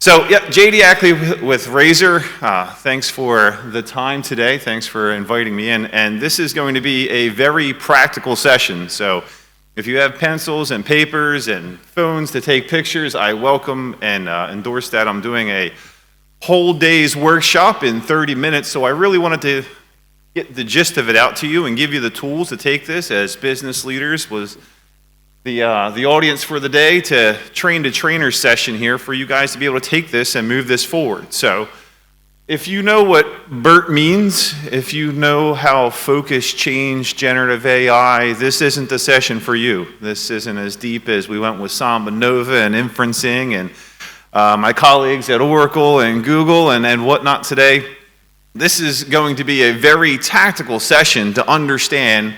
So, yeah, JD Ackley with Razor. Thanks for the time today. Thanks for inviting me in. And this is going to be a very practical session. So, if you have pencils and papers and phones to take pictures, I welcome and endorse that. I'm doing a whole day's workshop in 30 minutes. So, I really wanted to get the gist of it out to you and give you the tools to take this as business leaders. Was the audience for the day to trainer session here for you guys to be able to take this and move this forward. So if you know what BERT means, if you know how focus change generative AI, this isn't the session for you. This isn't as deep as we went with Samba Nova and inferencing and my colleagues at Oracle and Google and whatnot today. This is going to be a very tactical session to understand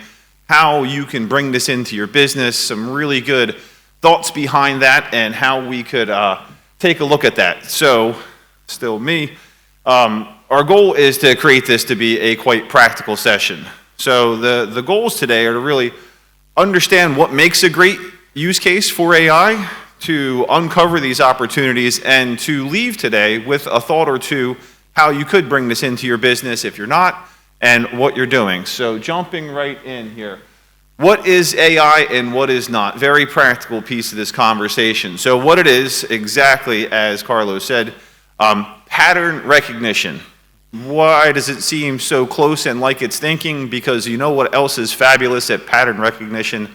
how you can bring this into your business, some really good thoughts behind that, and how we could take a look at that. So, still me, our goal is to create this to be a quite practical session. So the goals today are to really understand what makes a great use case for AI, to uncover these opportunities, and to leave today with a thought or two how you could bring this into your business if you're not, and what you're doing. So jumping right in here. What is AI and what is not? Very practical piece of this conversation. So what it is, exactly as Carlos said, pattern recognition. Why does it seem so close and like it's thinking? Because you know what else is fabulous at pattern recognition?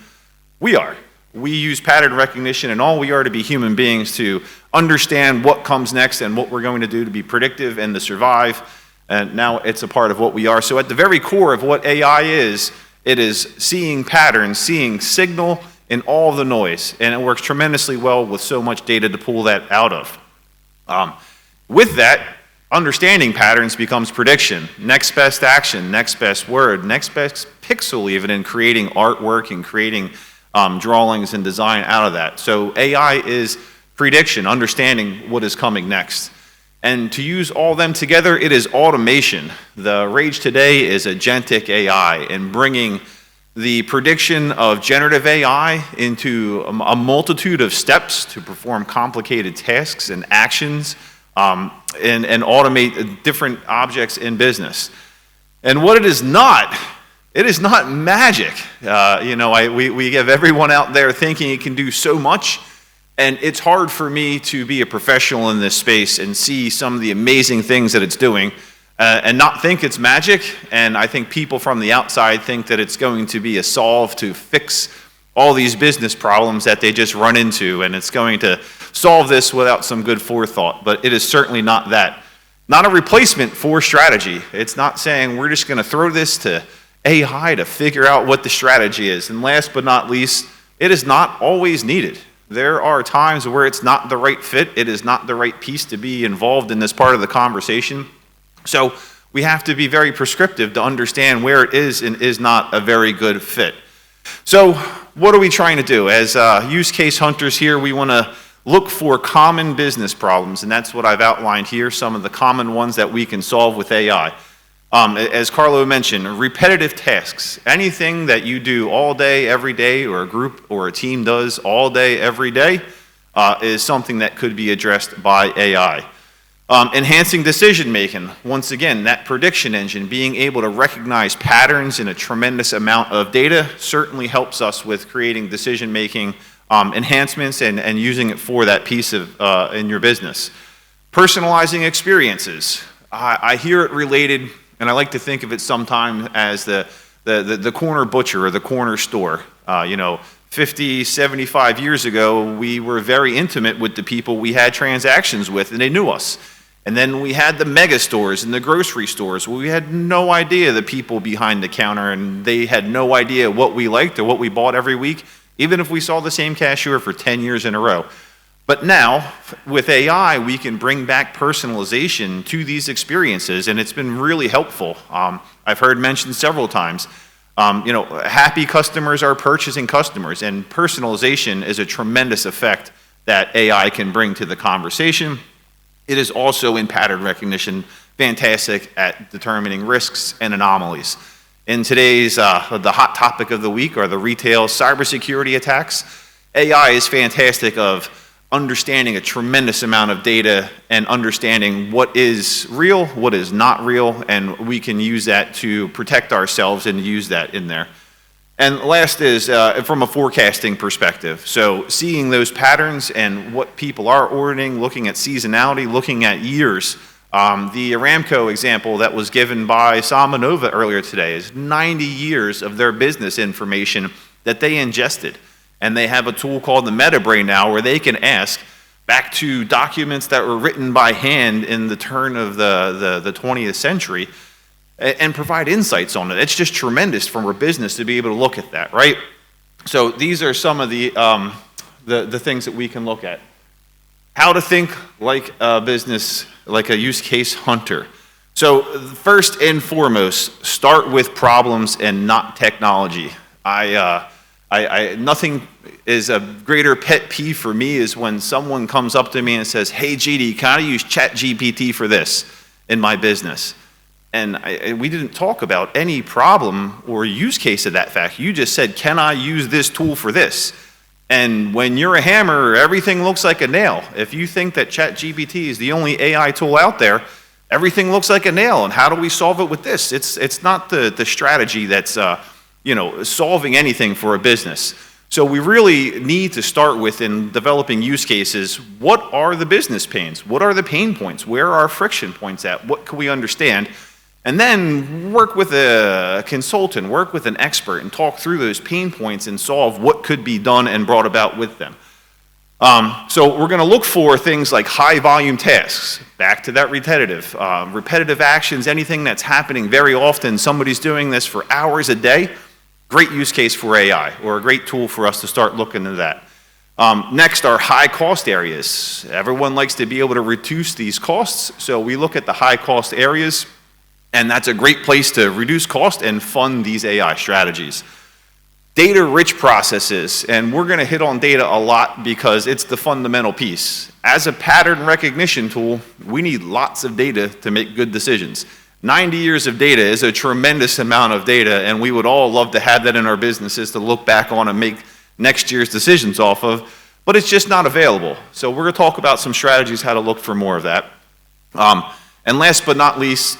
We are. We use pattern recognition and all we are to be human beings to understand what comes next and what we're going to do to be predictive and to survive. And now it's a part of what we are. So at the very core of what AI is, it is seeing patterns, seeing signal in all the noise. And it works tremendously well with so much data to pull that out of. With that, understanding patterns becomes prediction. Next best action, next best word, next best pixel even in creating artwork and creating drawings and design out of that. So AI is prediction, understanding what is coming next. And to use all them together, it is automation. The rage today is agentic AI and bringing the prediction of generative AI into a multitude of steps to perform complicated tasks and actions and automate different objects in business. And what it is not magic. We have everyone out there thinking it can do so much. And it's hard for me to be a professional in this space and see some of the amazing things that it's doing and not think it's magic. And I think people from the outside think that it's going to be a solve to fix all these business problems that they just run into. And it's going to solve this without some good forethought. But it is certainly not that. Not a replacement for strategy. It's not saying we're just going to throw this to AI to figure out what the strategy is. And last but not least, it is not always needed. There are times where it's not the right fit, it is not the right piece to be involved in this part of the conversation. So we have to be very prescriptive to understand where it is and is not a very good fit. So what are we trying to do? As use case hunters here, we want to look for common business problems, and that's what I've outlined here, some of the common ones that we can solve with AI. As Carlo mentioned, repetitive tasks. Anything that you do all day, every day, or a group or a team does all day, every day, is something that could be addressed by AI. Enhancing decision making. Once again, that prediction engine, being able to recognize patterns in a tremendous amount of data certainly helps us with creating decision making enhancements and using it for that piece of in your business. Personalizing experiences. I hear it related, and I like to think of it sometimes as the corner butcher or the corner store. 50, 75 years ago, we were very intimate with the people we had transactions with, and they knew us. And then we had the mega stores and the grocery stores where we had no idea the people behind the counter, and they had no idea what we liked or what we bought every week, even if we saw the same cashier for 10 years in a row. But now, with AI, we can bring back personalization to these experiences, and it's been really helpful. I've heard mentioned several times, happy customers are purchasing customers, and personalization is a tremendous effect that AI can bring to the conversation. It is also in pattern recognition fantastic at determining risks and anomalies. In today's, the hot topic of the week are the retail cybersecurity attacks. AI is fantastic of understanding a tremendous amount of data and understanding what is real, what is not real, and we can use that to protect ourselves and use that in there. And last is from a forecasting perspective. So seeing those patterns and what people are ordering, looking at seasonality, looking at years. The Aramco example that was given by Salmanova earlier today is 90 years of their business information that they ingested. And they have a tool called the MetaBrain now where they can ask back to documents that were written by hand in the turn of the 20th century and provide insights on it. It's just tremendous from our business to be able to look at that, right? So these are some of the things that we can look at. How to think like a business, like a use case hunter. So first and foremost, start with problems and not technology. Nothing is a greater pet peeve for me is when someone comes up to me and says, hey GD, can I use ChatGPT for this in my business? And we didn't talk about any problem or use case of that fact. You just said, can I use this tool for this? And when you're a hammer, everything looks like a nail. If you think that ChatGPT is the only AI tool out there, everything looks like a nail. And how do we solve it with this? It's not the strategy that's solving anything for a business. So we really need to start with, in developing use cases, what are the business pains? What are the pain points? Where are friction points at? What can we understand? And then work with a consultant, work with an expert, and talk through those pain points and solve what could be done and brought about with them. So we're going to look for things like high volume tasks, back to that repetitive actions, anything that's happening very often. Somebody's doing this for hours a day. Great use case for AI, or a great tool for us to start looking into that. Next are high cost areas. Everyone likes to be able to reduce these costs, so we look at the high cost areas, and that's a great place to reduce cost and fund these AI strategies. Data-rich processes, and we're going to hit on data a lot because it's the fundamental piece. As a pattern recognition tool, we need lots of data to make good decisions. 90 years of data is a tremendous amount of data, and we would all love to have that in our businesses to look back on and make next year's decisions off of, but it's just not available. So we're going to talk about some strategies how to look for more of that. And last but not least,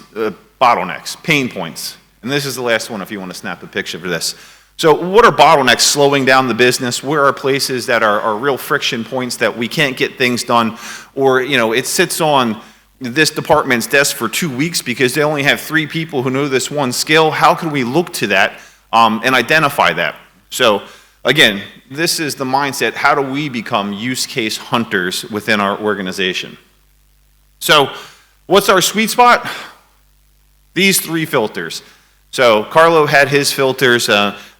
bottlenecks, pain points. And this is the last one if you want to snap a picture for this. So what are bottlenecks slowing down the business? Where are places that are real friction points that we can't get things done? Or, it sits on this department's desk for 2 weeks because they only have 3 people who know this one skill. How can we look to that and identify that? So again, this is the mindset. How do we become use case hunters within our organization? So what's our sweet spot? These 3 filters. So Carlo had his filters.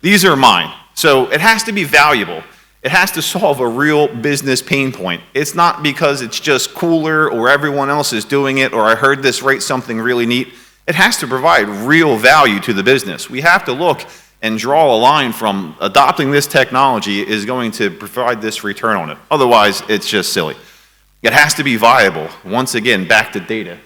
These are mine. So it has to be valuable. It has to solve a real business pain point. It's not because it's just cooler or everyone else is doing it or I heard this write something really neat. It has to provide real value to the business. We have to look and draw a line from adopting this technology is going to provide this return on it. Otherwise, it's just silly. It has to be viable. Once again, back to data.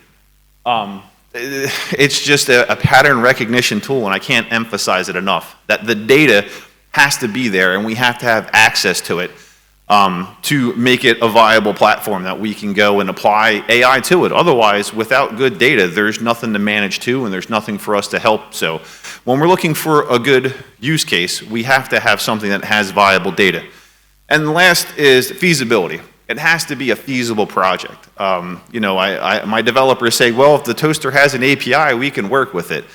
It's just a pattern recognition tool, and I can't emphasize it enough, that the data has to be there, and we have to have access to it to make it a viable platform that we can go and apply AI to it. Otherwise, without good data, there's nothing to manage to, and there's nothing for us to help. So when we're looking for a good use case, we have to have something that has viable data. And last is feasibility. It has to be a feasible project. My developers say, well, if the toaster has an API, we can work with it.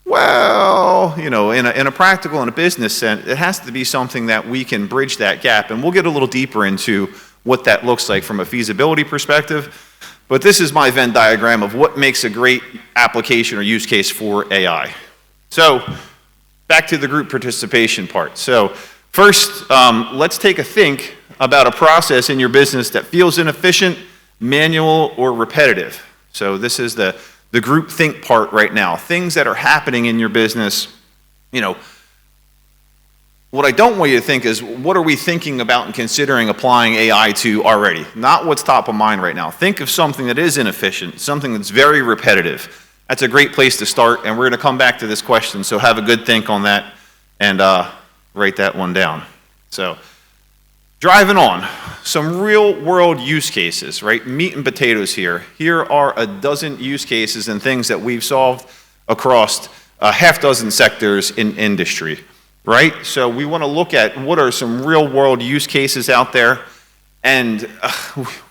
Well, in a practical and a business sense, it has to be something that we can bridge that gap. And we'll get a little deeper into what that looks like from a feasibility perspective. But this is my Venn diagram of what makes a great application or use case for AI. So back to the group participation part. So first, let's take a think about a process in your business that feels inefficient, manual, or repetitive. So this is the group think part right now. Things that are happening in your business, what I don't want you to think is, what are we thinking about and considering applying AI to already? Not what's top of mind right now. Think of something that is inefficient, something that's very repetitive. That's a great place to start, and we're going to come back to this question, so have a good think on that and write that one down. So, driving on. some real world use cases, right? Meat and potatoes here. Here are a dozen use cases and things that we've solved across a half dozen sectors in industry, right? So we want to look at what are some real world use cases out there. And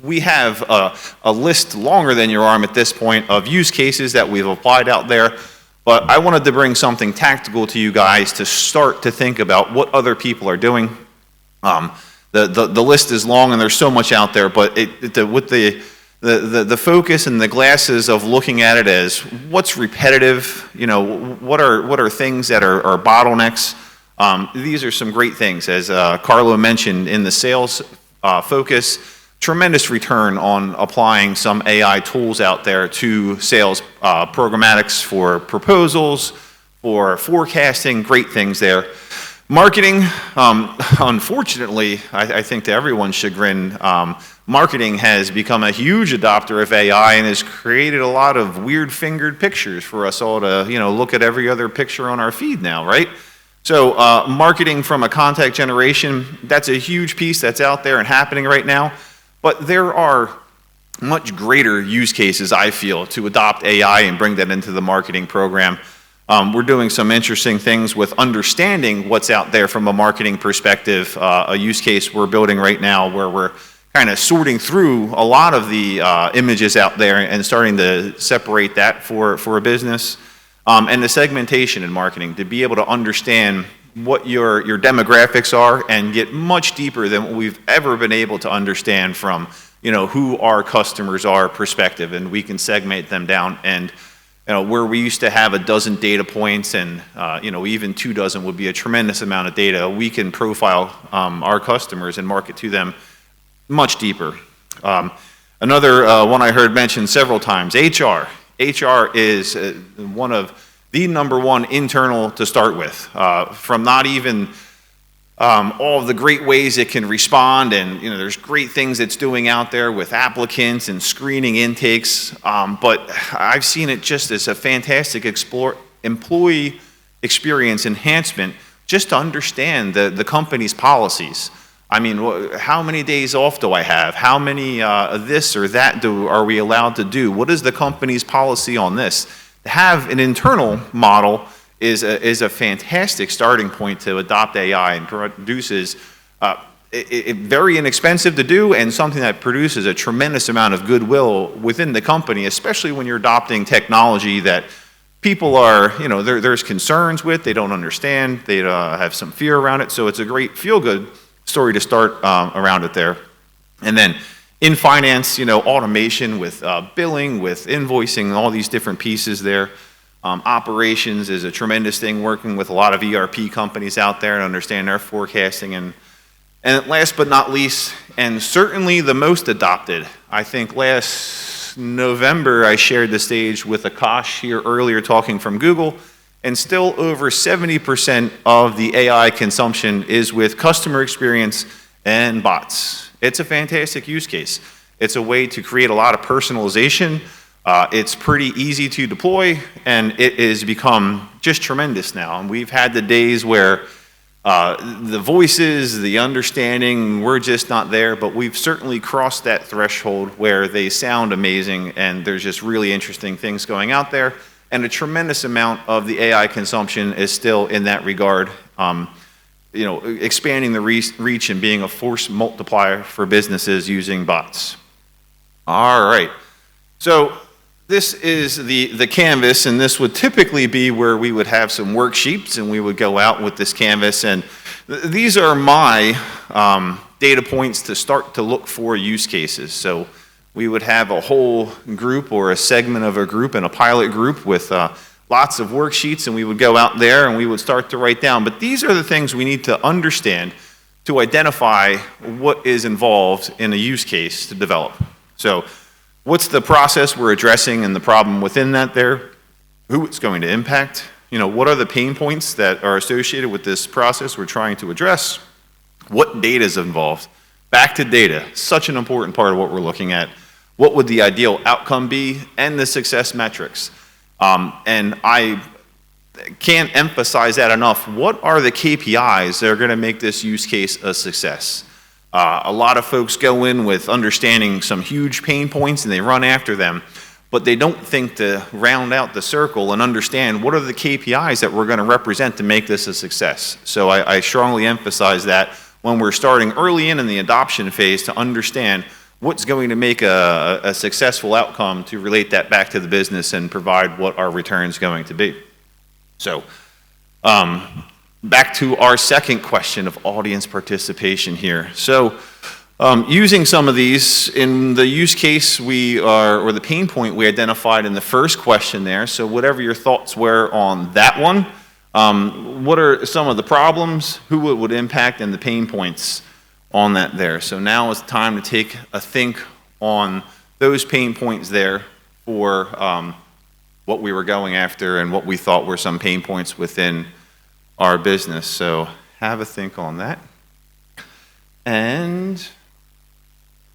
we have a list longer than your arm at this point of use cases that we've applied out there. But I wanted to bring something tactical to you guys to start to think about what other people are doing. The list is long and there's so much out there, but with the focus and the glasses of looking at it as what's repetitive, what are things that are bottlenecks. These are some great things, as Carlo mentioned in the sales focus. Tremendous return on applying some AI tools out there to sales programmatics for proposals, for forecasting, great things there. Marketing, unfortunately, I think to everyone's chagrin, marketing has become a huge adopter of AI and has created a lot of weird fingered pictures for us all to look at every other picture on our feed now, right? So marketing from a contact generation, that's a huge piece that's out there and happening right now. But there are much greater use cases, I feel, to adopt AI and bring that into the marketing program. We're doing some interesting things with understanding what's out there from a marketing perspective. A use case we're building right now where we're kind of sorting through a lot of the images out there and starting to separate that for a business. And the segmentation in marketing, to be able to understand what your demographics are and get much deeper than what we've ever been able to understand from who our customers are perspective, and we can segment them down. And where we used to have a dozen data points and even 2 dozen would be a tremendous amount of data, we can profile our customers and market to them much deeper. Another one I heard mentioned several times, HR. HR is one of the number one internal to start with, from not even all of the great ways it can respond, and there's great things it's doing out there with applicants and screening intakes, but I've seen it just as a fantastic employee experience enhancement just to understand the company's policies. I mean, how many days off do I have? How many this or that are we allowed to do? What is the company's policy on this? To have an internal model is a fantastic starting point to adopt AI, and produces very inexpensive to do and something that produces a tremendous amount of goodwill within the company, especially when you're adopting technology that people are, there's concerns with, they don't understand, they have some fear around it. So it's a great feel-good story to start around it there. And then in finance, automation with billing, with invoicing, all these different pieces there. Operations is a tremendous thing, working with a lot of ERP companies out there and understand their forecasting. And last but not least, and certainly the most adopted, I think last November I shared the stage with Akash here earlier talking from Google, and still over 70% of the AI consumption is with customer experience and bots. It's a fantastic use case. It's a way to create a lot of personalization. It's pretty easy to deploy, and it has become just tremendous now. And we've had the days where the voices, the understanding, we're just not there, but we've certainly crossed that threshold where they sound amazing, and there's just really interesting things going out there. And a tremendous amount of the AI consumption is still in that regard. Expanding the reach and being a force multiplier for businesses using bots. All right, so this is the canvas, and this would typically be where we would have some worksheets, and we would go out with this canvas, and these are my data points to start to look for use cases. So we would have a whole group or a segment of a group and a pilot group with lots of worksheets, and we would go out there and we would start to write down. But these are the things we need to understand to identify what is involved in a use case to develop. So what's the process we're addressing and the problem within that there? Who it's going to impact? What are the pain points that are associated with this process we're trying to address? What data is involved? Back to data, such an important part of what we're looking at. What would the ideal outcome be, and the success metrics? And I can't emphasize that enough. What are the KPIs that are going to make this use case a success? A lot of folks go in with understanding some huge pain points and they run after them, but they don't think to round out the circle and understand what are the KPIs that we're going to represent to make this a success. So I strongly emphasize that when we're starting early in the adoption phase to understand what's going to make a successful outcome to relate that back to the business and provide what our return is going to be. So back to our second question of audience participation here. So using some of these in the use case or the pain point we identified in the first question there, so whatever your thoughts were on that one, what are some of the problems, who it would impact, and the pain points on that there. So now is time to take a think on those pain points there for what we were going after and what we thought were some pain points within our business. So have a think on that. And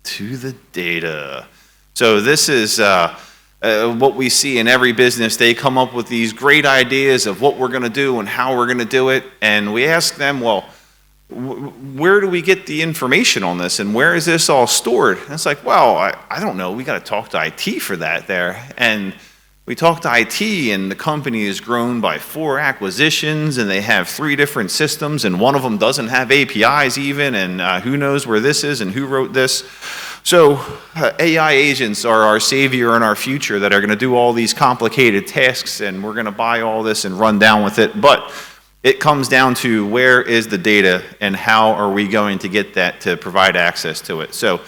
to the data. So this is what we see in every business. They come up with these great ideas of what we're going to do and how we're going to do it. And we ask them, well, where do we get the information on this and where is this all stored? And it's like, well, I don't know. We got to talk to IT for that there. And we talk to IT and the company is grown by 4 acquisitions and they have 3 different systems and one of them doesn't have APIs even, and who knows where this is and who wrote this. So AI agents are our savior in our future that are going to do all these complicated tasks and we're going to buy all this and run down with it. But it comes down to where is the data and how are we going to get that to provide access to it. So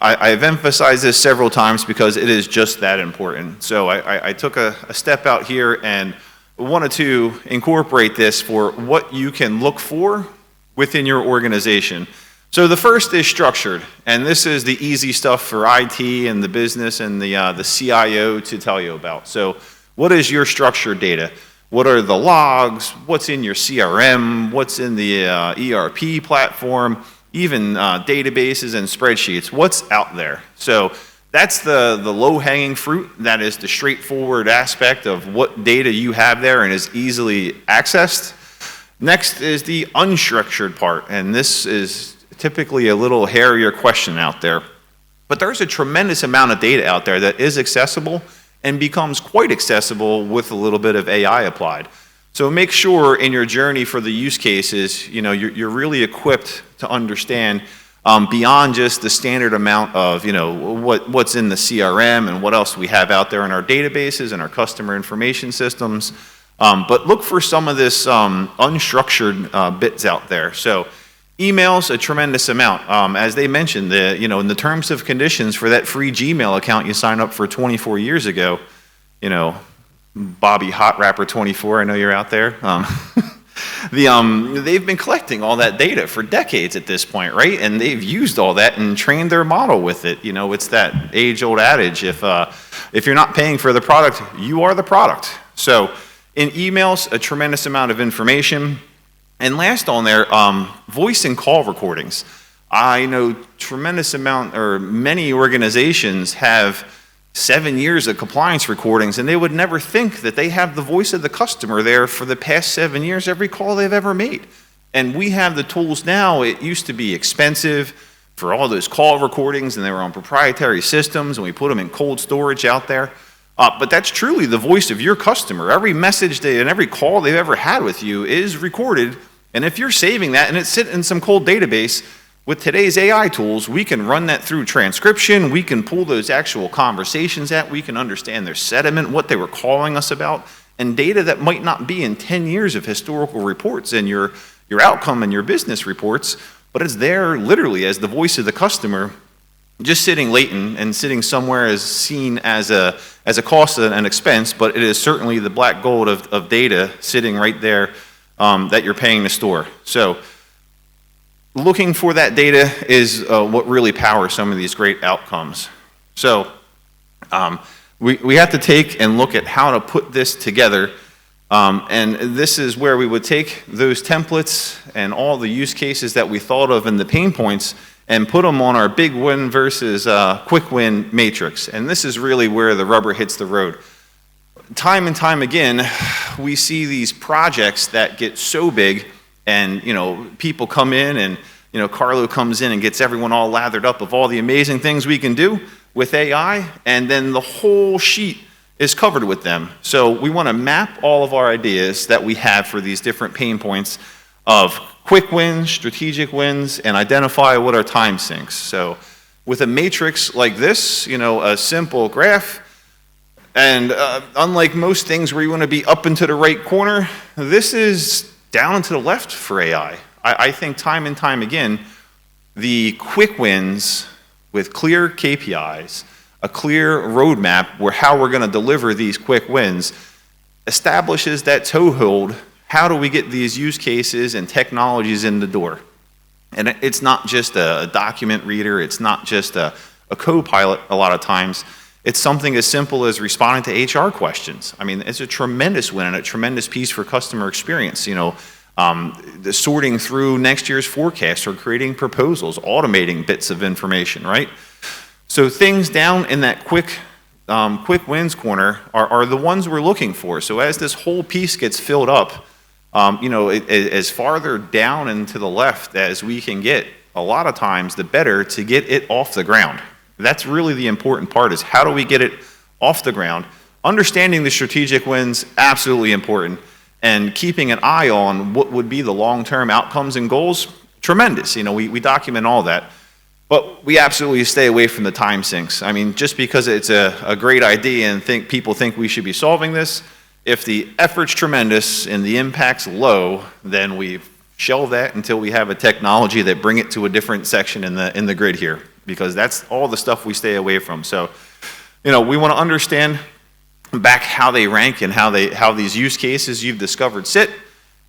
I've emphasized this several times because it is just that important. So I took a step out here and wanted to incorporate this for what you can look for within your organization. So the first is structured, and this is the easy stuff for IT and the business and the CIO to tell you about. So what is your structured data? What are the logs? What's in your CRM? What's in the ERP platform? Even databases and spreadsheets. What's out there? So that's the low-hanging fruit. That is the straightforward aspect of what data you have there and is easily accessed. Next is the unstructured part, and this is typically a little hairier question out there. But there's a tremendous amount of data out there that is accessible and becomes quite accessible with a little bit of AI applied. So make sure in your journey for the use cases, you're really equipped to understand beyond just the standard amount of, what's in the CRM and what else we have out there in our databases and our customer information systems. But look for some of this unstructured bits out there. So emails, a tremendous amount. As they mentioned, in the terms of conditions for that free Gmail account you signed up for 24 years ago, Bobby Hot Rapper 24, I know you're out there. They've been collecting all that data for decades at this point, right? And they've used all that and trained their model with it. It's that age-old adage, if you're not paying for the product, you are the product. So in emails, a tremendous amount of information. And last on there, voice and call recordings. I know many organizations have 7 years of compliance recordings, and they would never think that they have the voice of the customer there for the past 7 years, every call they've ever made. And we have the tools now. It used to be expensive for all those call recordings, and they were on proprietary systems, and we put them in cold storage out there. But that's truly the voice of your customer. Every message and every call they've ever had with you is recorded, and if you're saving that and it's sitting in some cold database, with today's AI tools, we can run that through transcription, we can pull those actual conversations out, we can understand their sentiment, what they were calling us about, and data that might not be in 10 years of historical reports and your outcome and your business reports, but it's there literally as the voice of the customer, just sitting latent and sitting somewhere is seen as a cost and an expense, but it is certainly the black gold of data sitting right there that you're paying to store. So looking for that data is what really powers some of these great outcomes. So we have to take and look at how to put this together. And this is where we would take those templates and all the use cases that we thought of and the pain points and put them on our big win versus quick win matrix. And this is really where the rubber hits the road. Time and time again, we see these projects that get so big and people come in and Carlo comes in and gets everyone all lathered up of all the amazing things we can do with AI, and then the whole sheet is covered with them. So we want to map all of our ideas that we have for these different pain points of quick wins, strategic wins, and identify what are time sinks. So with a matrix like this, a simple graph, and unlike most things where you want to be up and to the right corner, this is down and to the left for AI. I think time and time again, the quick wins with clear KPIs, a clear roadmap where how we're going to deliver these quick wins establishes that toehold. How do we get these use cases and technologies in the door? And it's not just a document reader, it's not just a co-pilot a lot of times. It's something as simple as responding to HR questions. I mean, it's a tremendous win and a tremendous piece for customer experience. The sorting through next year's forecast or creating proposals, automating bits of information, right? So things down in that quick wins corner are the ones we're looking for. So as this whole piece gets filled up, as farther down and to the left as we can get, a lot of times the better to get it off the ground. That's really the important part, is how do we get it off the ground? Understanding the strategic wins, absolutely important. And keeping an eye on what would be the long-term outcomes and goals, tremendous. We document all that. But we absolutely stay away from the time sinks. I mean, just because it's a great idea and people think we should be solving this, if the effort's tremendous and the impact's low, then we shelve that until we have a technology that bring it to a different section in the grid here, because that's all the stuff we stay away from. So, we want to understand back how they rank and how these use cases you've discovered sit,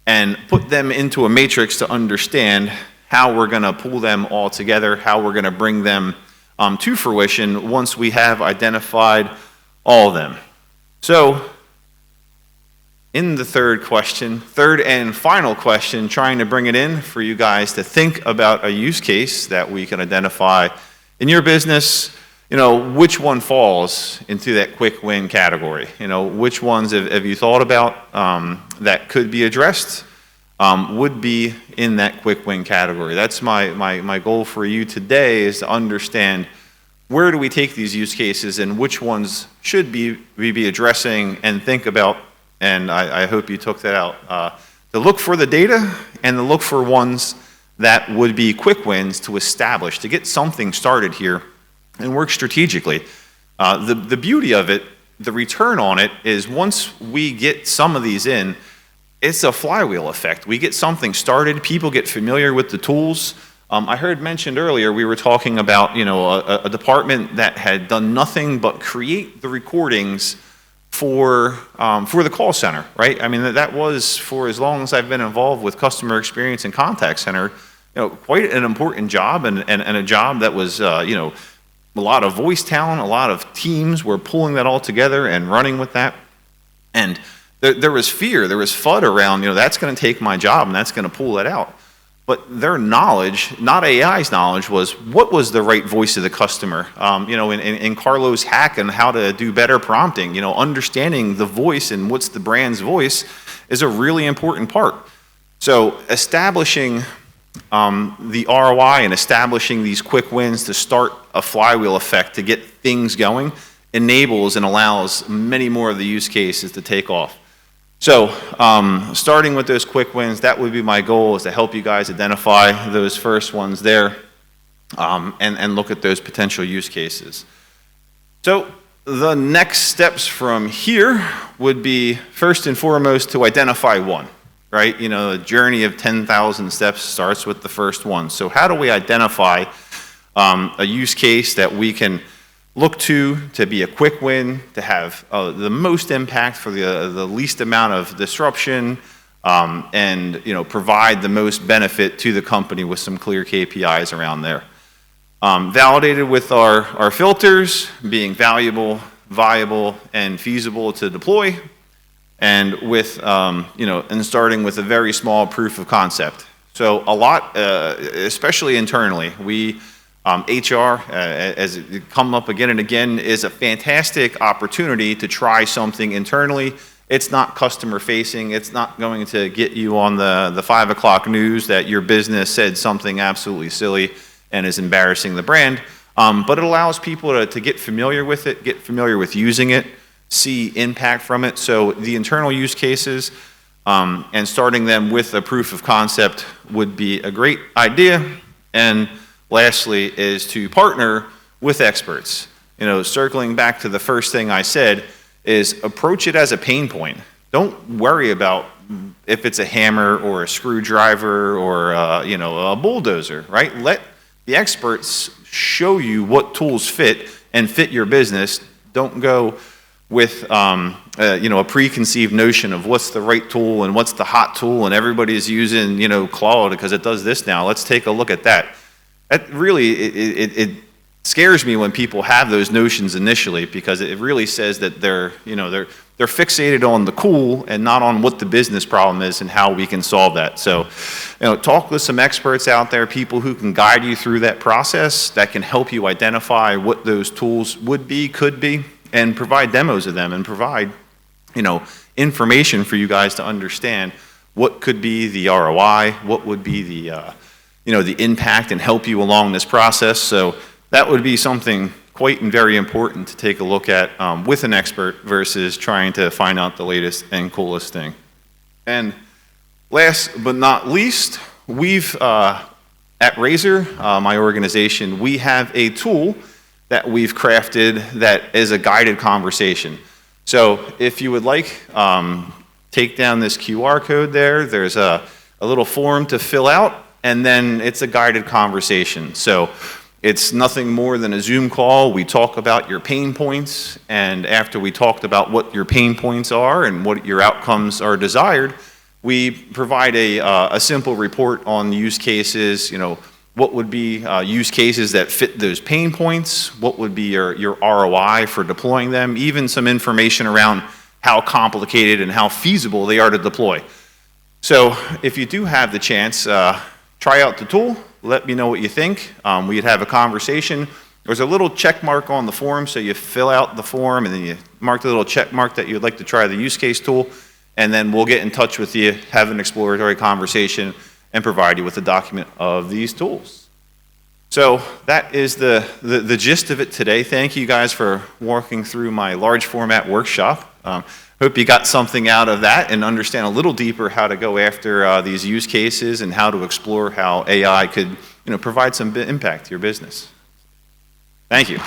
and put them into a matrix to understand how we're going to pull them all together, how we're going to bring them to fruition once we have identified all of them. So in the third and final question, trying to bring it in for you guys to think about a use case that we can identify in your business, which one falls into that quick win category? Which ones have you thought about that could be addressed, would be in that quick win category? That's my goal for you today, is to understand where do we take these use cases and which ones should we be addressing and think about, and I hope you took that out. To look for the data and to look for ones that would be quick wins to establish, to get something started here and work strategically. The beauty of it, the return on it, is once we get some of these in, it's a flywheel effect. We get something started, people get familiar with the tools. I heard mentioned earlier, we were talking about a department that had done nothing but create the recordings for the call center, right? I mean, that was, for as long as I've been involved with customer experience and contact center, quite an important job, and a job that was a lot of voice talent, a lot of teams were pulling that all together and running with that. And there was fear, there was FUD around, that's going to take my job and that's going to pull that out. But their knowledge, not AI's knowledge, was what was the right voice of the customer. In Carlo's hack and how to do better prompting, understanding the voice and what's the brand's voice is a really important part. So establishing the ROI and establishing these quick wins to start a flywheel effect to get things going enables and allows many more of the use cases to take off. So starting with those quick wins, that would be my goal, is to help you guys identify those first ones there and look at those potential use cases. So the next steps from here would be, first and foremost, to identify one. Right? The journey of 10,000 steps starts with the first one. So how do we identify a use case that we can look to be a quick win, to have the most impact for the least amount of disruption, and provide the most benefit to the company with some clear KPIs around there. Validated with our filters, being valuable, viable, and feasible to deploy, and with and starting with a very small proof of concept. So a lot, especially internally, we HR, as it come up again and again, is a fantastic opportunity to try something internally It's not customer facing. It's not going to get you on the 5 o'clock news that your business said something absolutely silly and is embarrassing the brand. But it allows people to get familiar with it, get familiar with using it, see impact from it. So the internal use cases and starting them with a proof of concept would be a great idea. And lastly is to partner with experts. You know, circling back to the first thing I said is approach it as a pain point. Don't worry about if it's a hammer or a screwdriver or you know, a bulldozer, right? Let the experts show you what tools fit and fit your business. Don't go with you know, a preconceived notion of what's the right tool and what's the hot tool and everybody's using, you know, Claude because it does this now. Let's take a look at that. That really, it scares me when people have those notions initially, because it really says that they're, you know, they're fixated on the cool and not on what the business problem is and how we can solve that. So, you know, talk with some experts out there, people who can guide you through that process, that can help you identify what those tools would be, could be, and provide demos of them and provide, you know, information for you guys to understand what could be the ROI, what would be the, you know, the impact and help you along this process. So that would be something quite and very important to take a look at with an expert versus trying to find out the latest and coolest thing. And last but not least, we've, at Razor, my organization, we have a tool that we've crafted that is a guided conversation. So if you would like, take down this QR code there. There's a little form to fill out, and then it's a guided conversation. So it's nothing more than a Zoom call. We talk about your pain points, and after we talked about what your pain points are and what your outcomes are desired, we provide a simple report on use cases, you know, what would be use cases that fit those pain points, what would be your ROI for deploying them, even some information around how complicated and how feasible they are to deploy. So if you do have the chance, try out the tool, let me know what you think. We'd have a conversation. There's a little check mark on the form, so you fill out the form and then you mark the little check mark that you'd like to try the use case tool, and then we'll get in touch with you, have an exploratory conversation, and provide you with a document of these tools. So that is the gist of it today. Thank you guys for walking through my large format workshop. Hope you got something out of that and understand a little deeper how to go after these use cases and how to explore how AI could, you know, provide some impact to your business. Thank you.